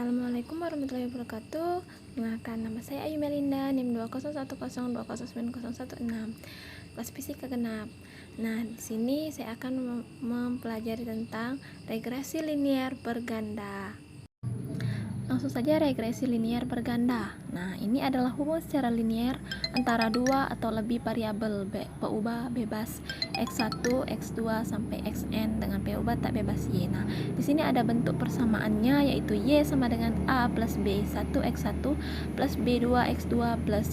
Assalamualaikum warahmatullahi wabarakatuh. Perkenalkan, nama saya Ayu Melinda, NIM 201020916, kelas fisika genap. Nah, di sini saya akan mempelajari tentang regresi linier berganda. Langsung saja, regresi linier berganda. Nah, ini adalah hubungan secara linier antara dua atau lebih variabel peubah bebas x1, x2 sampai xn dengan peubah tak bebas y. Nah, di sini ada bentuk persamaannya, yaitu y sama dengan a plus b 1 x1 plus b2 x2 plus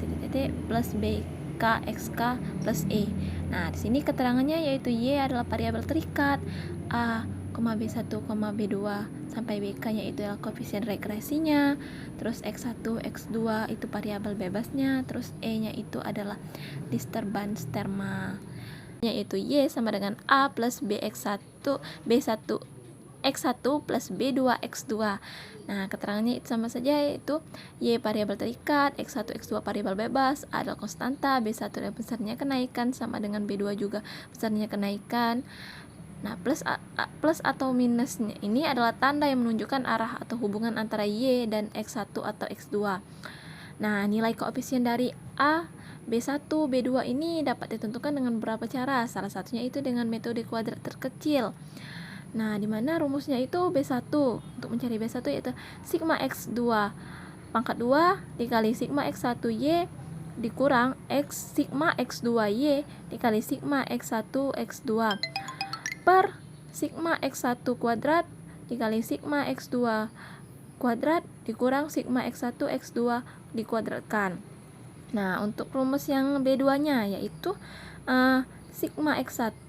plus b k xk plus e. Nah, di sini keterangannya yaitu y adalah variabel terikat, a, b1, b2 sampai bk nya itu adalah koefisien regresinya, terus x1, x2 itu variabel bebasnya, terus e nya itu adalah disturbance terma, yaitu y sama dengan a plus b1 x1 plus b2 x2. Nah, keterangannya itu sama saja, yaitu y variabel terikat, x1 x2 variabel bebas, a adalah konstanta, b1 adalah besarnya kenaikan sama dengan b2 juga besarnya kenaikan. Nah, plus atau minusnya ini adalah tanda yang menunjukkan arah atau hubungan antara y dan x1 atau x2. Nah, nilai koefisien dari a, b1, b2 ini dapat ditentukan dengan beberapa cara. Salah satunya itu dengan metode kuadrat terkecil. Nah, dimana rumusnya itu b1. Untuk mencari b1 yaitu sigma x2 pangkat 2 dikali sigma x1y dikurang sigma x2y dikali sigma x1 x2 per sigma x1 kuadrat dikali sigma x2 kuadrat dikurang sigma x1 x2 dikuadratkan. Nah, untuk rumus yang B2 nya yaitu sigma x1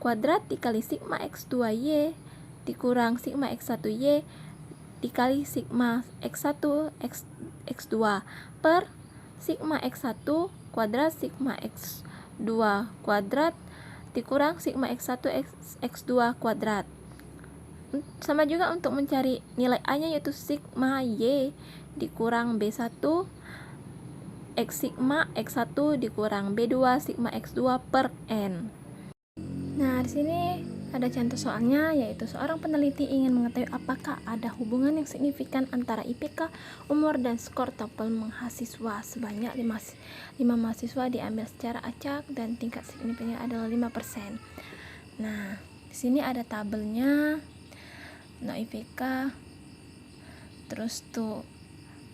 kuadrat dikali sigma x2y dikurang sigma x1y dikali sigma x1 x2 per sigma x1 kuadrat sigma x2 kuadrat dikurang sigma x1 x2 kuadrat. Sama juga untuk mencari nilai a nya yaitu sigma y dikurang b1 x sigma x1 dikurang b2 sigma x2 per n. Nah, di sini ada contoh soalnya, yaitu seorang peneliti ingin mengetahui apakah ada hubungan yang signifikan antara IPK, umur, dan skor TOEFL mahasiswa. Sebanyak 5 mahasiswa diambil secara acak dan tingkat signifikannya adalah 5%. Nah, di sini ada tabelnya. No IPK, terus tuh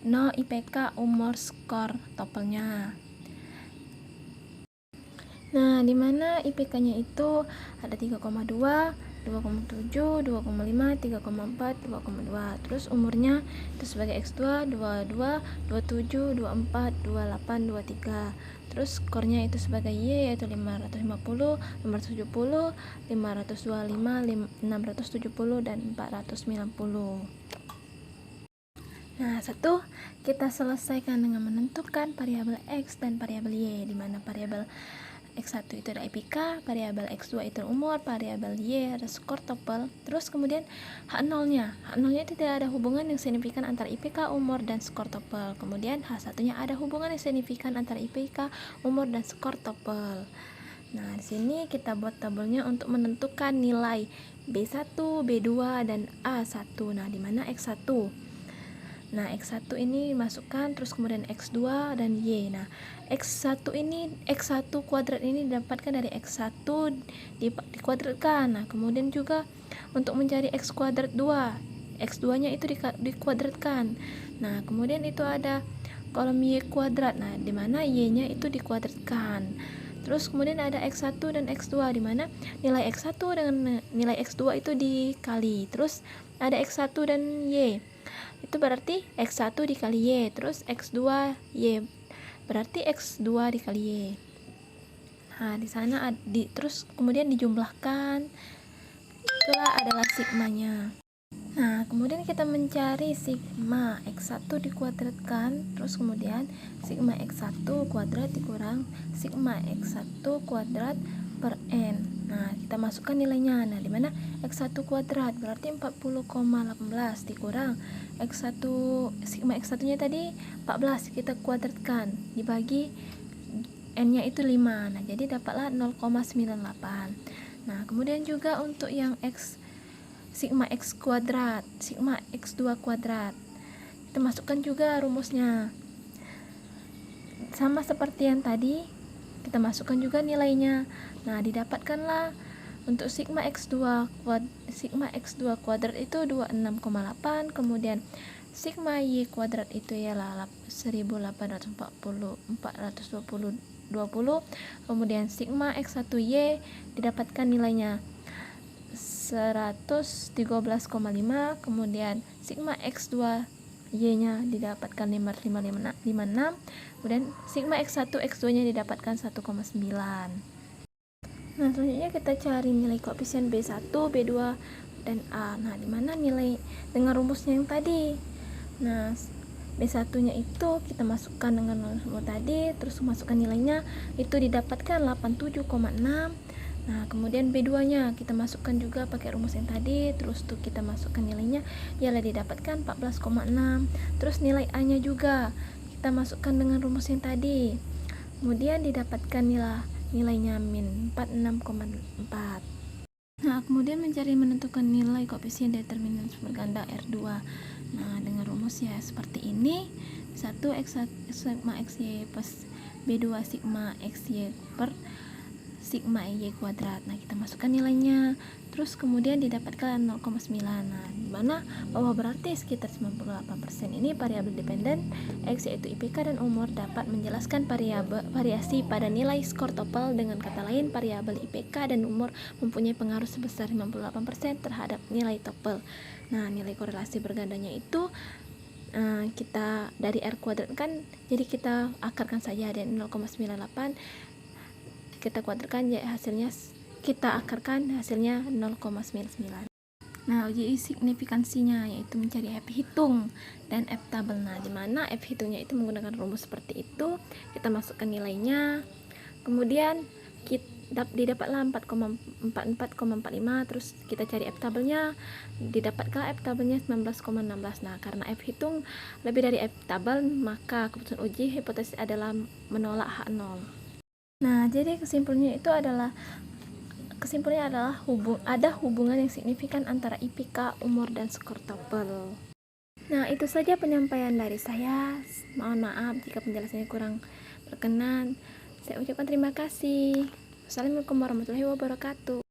no IPK, umur, skor TOEFL-nya. Nah, dimana IPK-nya itu ada 3,2, 2,7, 2,5, 3,4, 2,2. Terus umurnya itu sebagai X2 22, 27, 24, 28, 23. Terus skornya itu sebagai Y yaitu 550, 570, 525, 670 dan 490. Nah, kita selesaikan dengan menentukan variabel X dan variabel Y, di mana variabel X1 itu ada IPK, variabel X2 itu umur, variabel Y ada skor TOEFL. Terus kemudian H0-nya itu tidak ada hubungan yang signifikan antara IPK, umur, dan skor TOEFL. Kemudian H1-nya ada hubungan yang signifikan antara IPK, umur, dan skor TOEFL. Nah, di sini kita buat tabelnya untuk menentukan nilai B1, B2, dan A1. Nah, di mana X1? Nah, X1 ini masukkan, terus kemudian X2 dan Y. Nah, X1 kuadrat ini didapatkan dari X1 dikuadratkan. Nah, kemudian juga untuk mencari X kuadrat 2, X2 nya itu dikuadratkan. Nah, kemudian itu ada kolom Y kuadrat. Nah, di mana Y nya itu dikuadratkan. Terus kemudian ada X1 dan X2, di mana nilai X1 dengan nilai X2 itu dikali. Terus ada X1 dan Y. Itu berarti X1 dikali Y, terus X2 Y berarti X2 dikali Y. Nah, di sana terus kemudian dijumlahkan, itulah adalah sigmanya. Nah, kemudian kita mencari sigma X1 dikuadratkan, terus kemudian sigma X1 kuadrat dikurang sigma X1 kuadrat per N. Nah, kita masukkan nilainya. Nah, dimana X1 kuadrat berarti 40,18 dikurang X1, sigma X1 nya tadi 14, kita kuadratkan dibagi N nya itu 5. Nah, jadi dapatlah 0,98. Nah, kemudian juga untuk yang sigma X kuadrat, sigma X2 kuadrat. kita masukkan juga rumusnya. Sama seperti yang tadi, kita masukkan juga nilainya. Nah, didapatkanlah untuk sigma X2 kuadrat itu 26,8, kemudian sigma Y kuadrat itu ialah 1840, kemudian sigma X1Y didapatkan nilainya 113,5, kemudian sigma X2 Y-nya didapatkan 5556, kemudian sigma X1 X2 nya didapatkan 1,9. Nah, selanjutnya kita cari nilai koefisien B1, B2 dan A. Nah, dimana nilai dengan rumusnya yang tadi. Nah, B1 nya itu kita masukkan dengan rumus tadi, terus masukkan nilainya, itu didapatkan 87,6. Nah, kemudian B2 nya kita masukkan juga pakai rumus yang tadi, terus tuh kita masukkan nilainya, ialah didapatkan 14,6. Terus nilai A nya juga kita masukkan dengan rumus yang tadi, kemudian didapatkan nilainya min 46,4. Nah, kemudian menentukan nilai koefisien determinan sumber ganda R2. Nah, dengan rumus ya seperti ini. 1 sigma XY plus B2 sigma XY per sigma Y kuadrat. Nah, kita masukkan nilainya, terus kemudian didapatkan 0,9. Nah, dimana bahwa berarti sekitar 98% ini variabel dependen X yaitu IPK dan umur dapat menjelaskan variasi pada nilai skor TOEFL. Dengan kata lain, variabel IPK dan umur mempunyai pengaruh sebesar 58% terhadap nilai TOEFL. Nah, nilai korelasi bergandanya itu kita dari R kuadrat kan, jadi kita akarkan saja dari 0,98, kita kuadratkan, ya hasilnya kita akarkan, hasilnya 0,99. Nah, uji signifikansinya yaitu mencari F hitung dan F tabel. Nah, dimana F hitungnya itu menggunakan rumus seperti itu, kita masukkan nilainya, kemudian didapatlah 44,45, terus kita cari F tabelnya, didapatkan F tabelnya 19,16. Nah, karena F hitung lebih dari F tabel, maka keputusan uji hipotesis adalah menolak H0. Nah, jadi kesimpulannya adalah ada hubungan yang signifikan antara IPK, umur, dan skor TOEFL. Nah, itu saja penyampaian dari saya. Mohon maaf jika penjelasannya kurang berkenan. Saya ucapkan terima kasih. Wassalamualaikum warahmatullahi wabarakatuh.